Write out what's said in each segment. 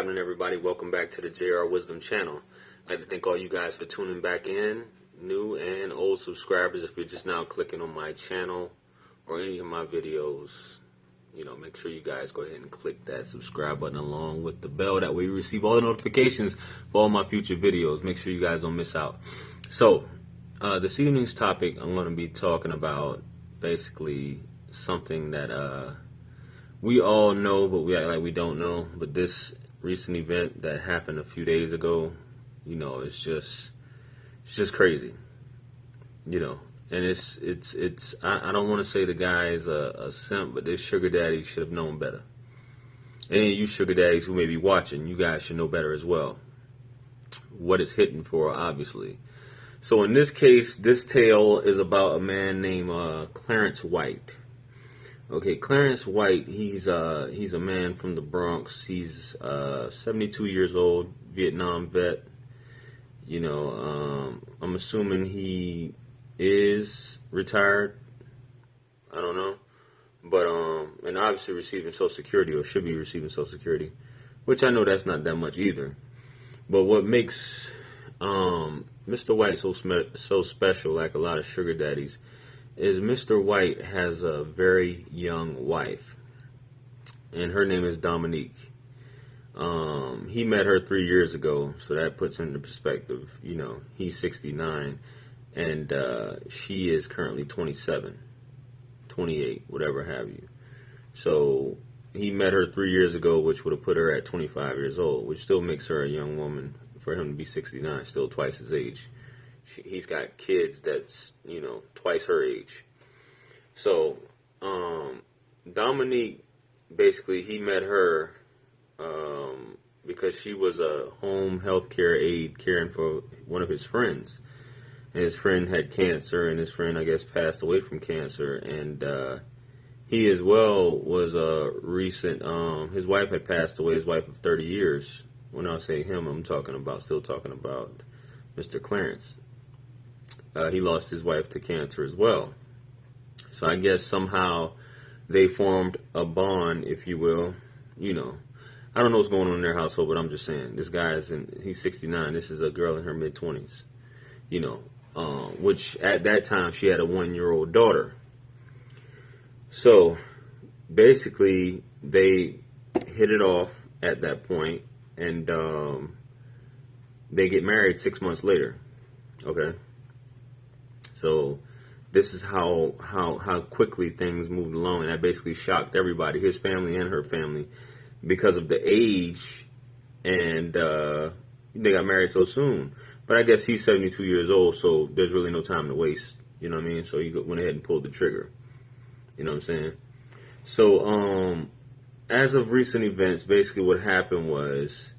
happening, everybody? Welcome back to the JR Wisdom channel. I'd like to thank all you guys for tuning back in, new and old subscribers. If you're just now clicking on my channel or any of my videos, make sure you guys go ahead and click that subscribe button along with the bell. That way you receive all the notifications for all my future videos. Make sure you guys don't miss out. So, this evening's topic, I'm going to be talking about basically something that we all know, but we act like we don't know. But this recent event that happened a few days ago, it's just crazy, and it's I don't want to say the guy is a simp, but this sugar daddy should have known better. And you sugar daddies who may be watching, you guys should know better as well. What it's hitting for, obviously. So in this case, this tale is about a man named Clarence White. Okay, Clarence White, he's a man from the Bronx. He's 72 years old, Vietnam vet. I'm assuming he is retired. I don't know. But, and obviously receiving Social Security, or should be receiving Social Security, which I know that's not that much either. But what makes Mr. White so special, like a lot of sugar daddies, is Mr. White has a very young wife, and her name is Dominique. He met her 3 years ago, so that puts into perspective. He's 69, and she is currently 27, 28, whatever have you. So he met her 3 years ago, which would have put her at 25 years old, which still makes her a young woman. For him to be 69, still twice his age. He's got kids that's, twice her age. So, Dominique, basically, he met her because she was a home health care aide caring for one of his friends. And his friend had cancer, and his friend, I guess, passed away from cancer. And he as well was a recent, his wife had passed away, his wife of 30 years. When I say him, I'm still talking about Mr. Clarence. He lost his wife to cancer as well. So I guess somehow they formed a bond, if you will. I don't know what's going on in their household, but I'm just saying, this guy he's 69. This is a girl in her mid-20s. Which at that time she had a 1-year-old daughter. So basically they hit it off at that point. And they get married 6 months later. Okay. So this is how quickly things moved along, and that basically shocked everybody, his family and her family, because of the age, and they got married so soon. But I guess he's 72 years old, so there's really no time to waste. You know what I mean? So he went ahead and pulled the trigger. You know what I'm saying? So as of recent events, basically what happened was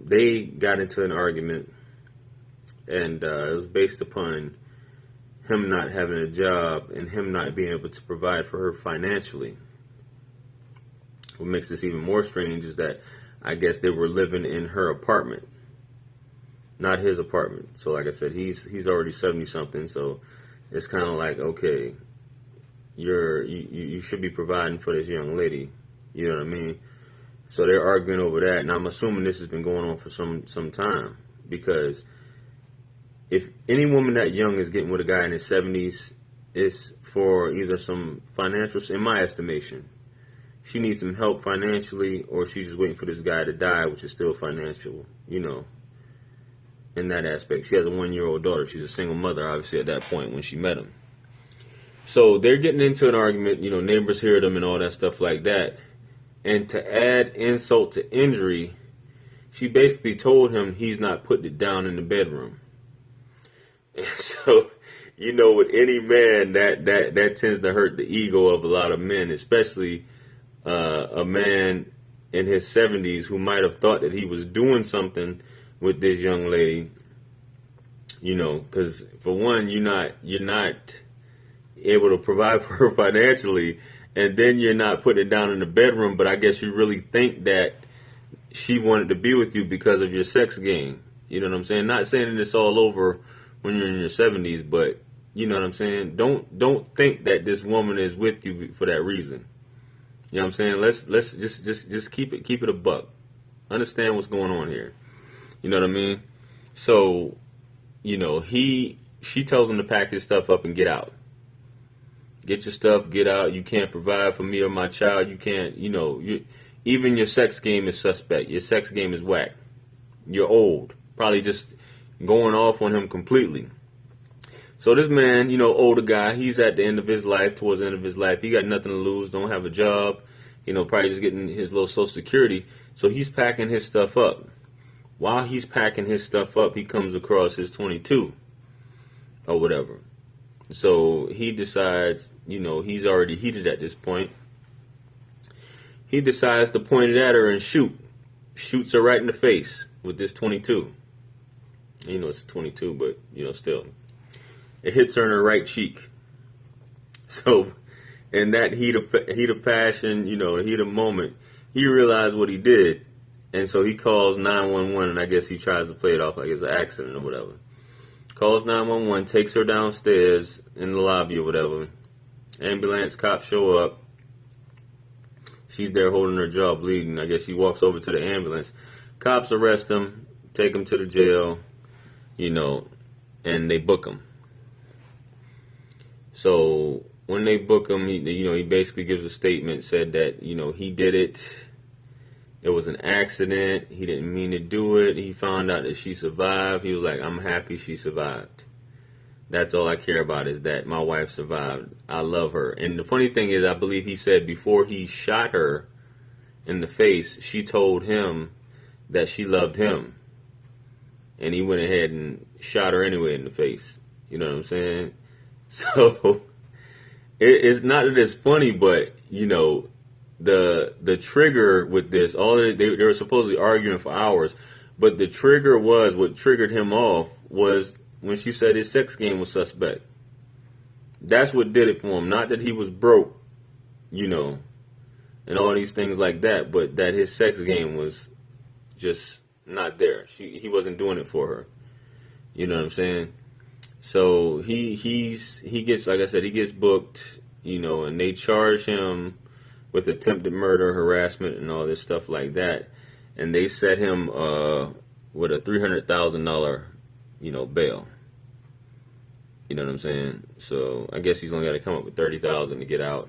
they got into an argument, and it was based upon him not having a job and him not being able to provide for her financially. What makes this even more strange is that I guess they were living in her apartment, not his apartment. So like I said, he's already 70-something, so it's kind of like, okay, you should be providing for this young lady. You know what I mean? So they're arguing over that, and I'm assuming this has been going on for some time, because if any woman that young is getting with a guy in his 70s, it's for either some financial, in my estimation, she needs some help financially, or she's just waiting for this guy to die, which is still financial, in that aspect. She has a 1-year-old daughter. She's a single mother, obviously, at that point when she met him. So they're getting into an argument, neighbors hear them and all that stuff like that. And to add insult to injury, she basically told him he's not putting it down in the bedroom. And so, with any man, that tends to hurt the ego of a lot of men, especially a man in his 70s who might have thought that he was doing something with this young lady. Because for one, you're not able to provide for her financially, and then you're not putting it down in the bedroom, but I guess you really think that she wanted to be with you because of your sex game. You know what I'm saying? Not saying that it's all over when you're in your 70s, but you know what I'm saying? Don't think that this woman is with you for that reason. You know what I'm saying? Let's just keep it a buck. Understand what's going on here. You know what I mean? So, you know, she tells him to pack his stuff up and get out. Get your stuff, get out. You can't provide for me or my child. You can't, you know, even your sex game is suspect. Your sex game is whack. You're old. Probably just going off on him completely. So this man, you know, older guy, he's at the end of his life, towards the end of his life. He got nothing to lose, don't have a job, you know, probably just getting his little Social Security. So he's packing his stuff up. While he's packing his stuff up, he comes across his 22 or whatever. So he decides, you know, he's already heated at this point. He decides to point it at her and shoot. Shoots her right in the face with this 22. You know, it's 22, but, you know, still. It hits her in her right cheek. So, in that heat of passion, you know, heat of moment, he realized what he did. And so he calls 911, and I guess he tries to play it off like it's an accident or whatever. Calls 911, takes her downstairs in the lobby or whatever. Ambulance, cops show up. She's there holding her jaw bleeding. I guess she walks over to the ambulance. Cops arrest him, take him to the jail, you know, and they book him. So when they book him, he basically gives a statement, said that, you know, he did it. It was an accident. He didn't mean to do it. He found out that she survived. He was like, I'm happy she survived. That's all I care about, is that my wife survived. I love her. And the funny thing is, I believe he said before he shot her in the face, she told him that she loved him. And he went ahead and shot her anyway in the face. You know what I'm saying? So it's not that it's funny, but, you know, the trigger with this, they were supposedly arguing for hours, but the trigger was, what triggered him off was when she said his sex game was suspect. That's what did it for him. Not that he was broke, you know, and all these things like that, but that his sex game was just not there. He wasn't doing it for her. You know what I'm saying? So he gets, like I said, he gets booked, you know, and they charge him with attempted murder, harassment, and all this stuff like that. And they set him with a $300,000, you know, bail. You know what I'm saying? So I guess he's only got to come up with $30,000 to get out,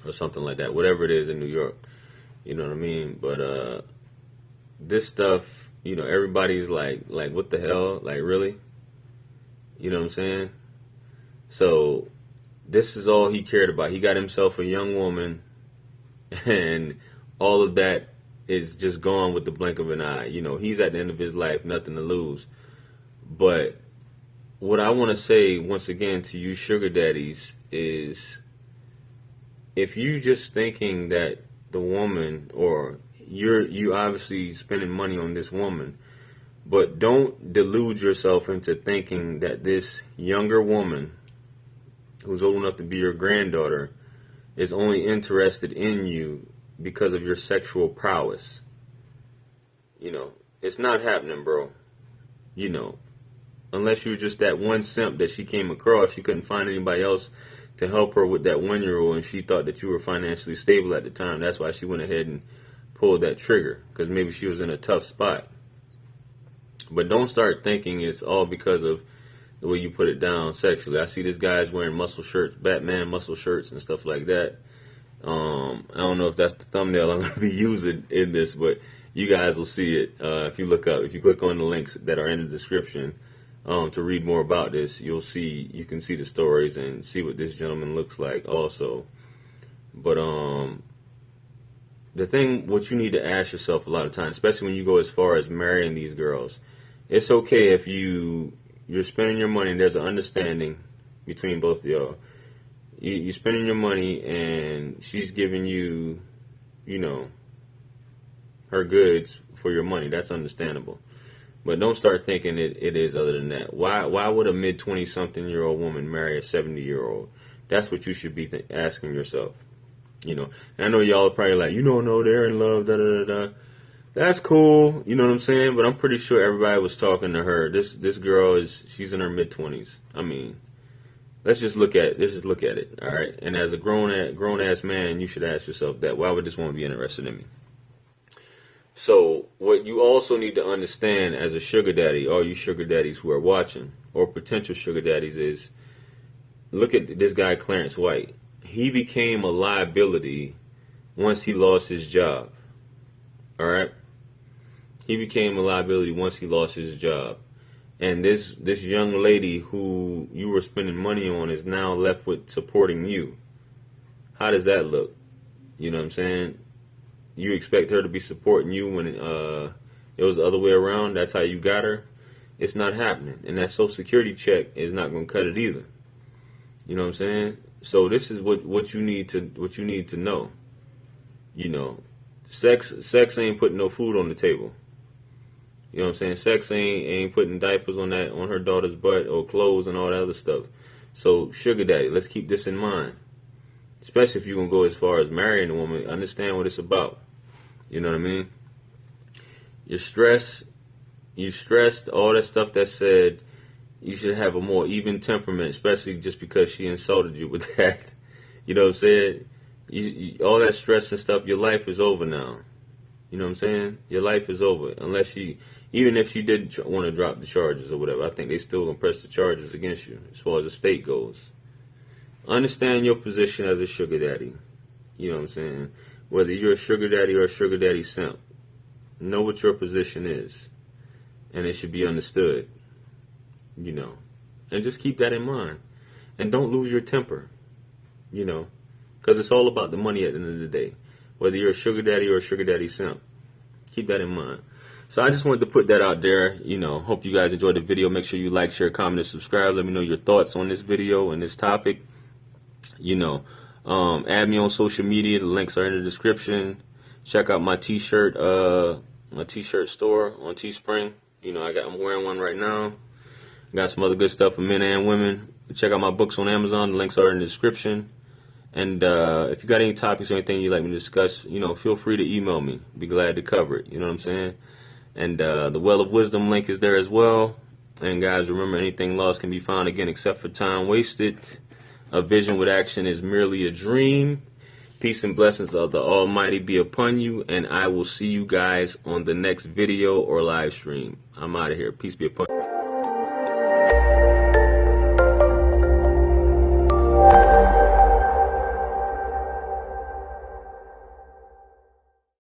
or something like that. Whatever it is in New York. You know what I mean? But this stuff, you know, everybody's like, what the hell? Like, really? You know what I'm saying? So this is all he cared about. He got himself a young woman, and all of that is just gone with the blink of an eye. You know, he's at the end of his life, nothing to lose. But what I want to say once again to you sugar daddies is, if you just thinking that the woman, or you obviously spending money on this woman, but don't delude yourself into thinking that this younger woman who's old enough to be your granddaughter is only interested in you because of your sexual prowess. You know, it's not happening, bro. You know, unless you're just that one simp that she came across, she couldn't find anybody else to help her with that 1-year-old, and she thought that you were financially stable at the time. That's why she went ahead and pulled that trigger, because maybe she was in a tough spot. But don't start thinking it's all because of the way you put it down sexually. I see this guy's wearing muscle shirts, Batman muscle shirts and stuff like that. I don't know if that's the thumbnail I'm going to be using in this, but you guys will see it if you look up. If you click on the links that are in the description to read more about this, you can see the stories and see what this gentleman looks like also. But the thing, what you need to ask yourself a lot of times, especially when you go as far as marrying these girls, it's okay if you're spending your money and there's an understanding between both of y'all. You're spending your money and she's giving you, you know, her goods for your money. That's understandable. But don't start thinking it is other than that. Why would a mid-20-something-year-old woman marry a 70-year-old? That's what you should be asking yourself. You know, and I know y'all are probably like, you don't know, they're in love, da-da-da-da. That's cool, you know what I'm saying? But I'm pretty sure everybody was talking to her. This girl she's in her mid-20s. I mean, let's just look at it, all right? And as a grown-ass man, you should ask yourself that. Why would this woman be interested in me? So what you also need to understand as a sugar daddy, all you sugar daddies who are watching, or potential sugar daddies, is look at this guy Clarence White. He became a liability once he lost his job. All right, he became a liability once he lost his job, and this young lady who you were spending money on is now left with supporting you. How does that look? You know what I'm saying? You expect her to be supporting you when it was the other way around. That's how you got her. It's not happening, and that Social Security check is not going to cut it either. You know what I'm saying? So this is what you need to know. You know, sex ain't putting no food on the table. You know what I'm saying? Sex ain't putting diapers on her daughter's butt or clothes and all that other stuff. So sugar daddy, let's keep this in mind. Especially if you're gonna go as far as marrying a woman, understand what it's about. You know what I mean? You stressed, all that stuff that said you should have a more even temperament, especially just because she insulted you with that. You know what I'm saying? All that stress and stuff, your life is over now. You know what I'm saying? Your life is over. Even if she did want to drop the charges or whatever, I think they still gonna press the charges against you as far as the state goes. Understand your position as a sugar daddy. You know what I'm saying? Whether you're a sugar daddy or a sugar daddy simp, know what your position is, and it should be understood. You know, and just keep that in mind, and don't lose your temper. You know, because it's all about the money at the end of the day. Whether you're a sugar daddy or a sugar daddy simp, keep that in mind. So I just wanted to put that out there. You know, hope you guys enjoyed the video. Make sure you like, share, comment, and subscribe. Let me know your thoughts on this video and this topic. You know, add me on social media. The links are in the description. Check out my t-shirt store on Teespring. You know, I'm wearing one right now. Got some other good stuff for men and women. Check out my books on Amazon. The links are in the description. And if you got any topics or anything you'd like me to discuss, you know, feel free to email me. Be glad to cover it. You know what I'm saying? And the Well of Wisdom link is there as well. And guys, remember, anything lost can be found again except for time wasted. A vision with action is merely a dream. Peace and blessings of the Almighty be upon you, and I will see you guys on the next video or live stream. I'm out of here. Peace be upon you.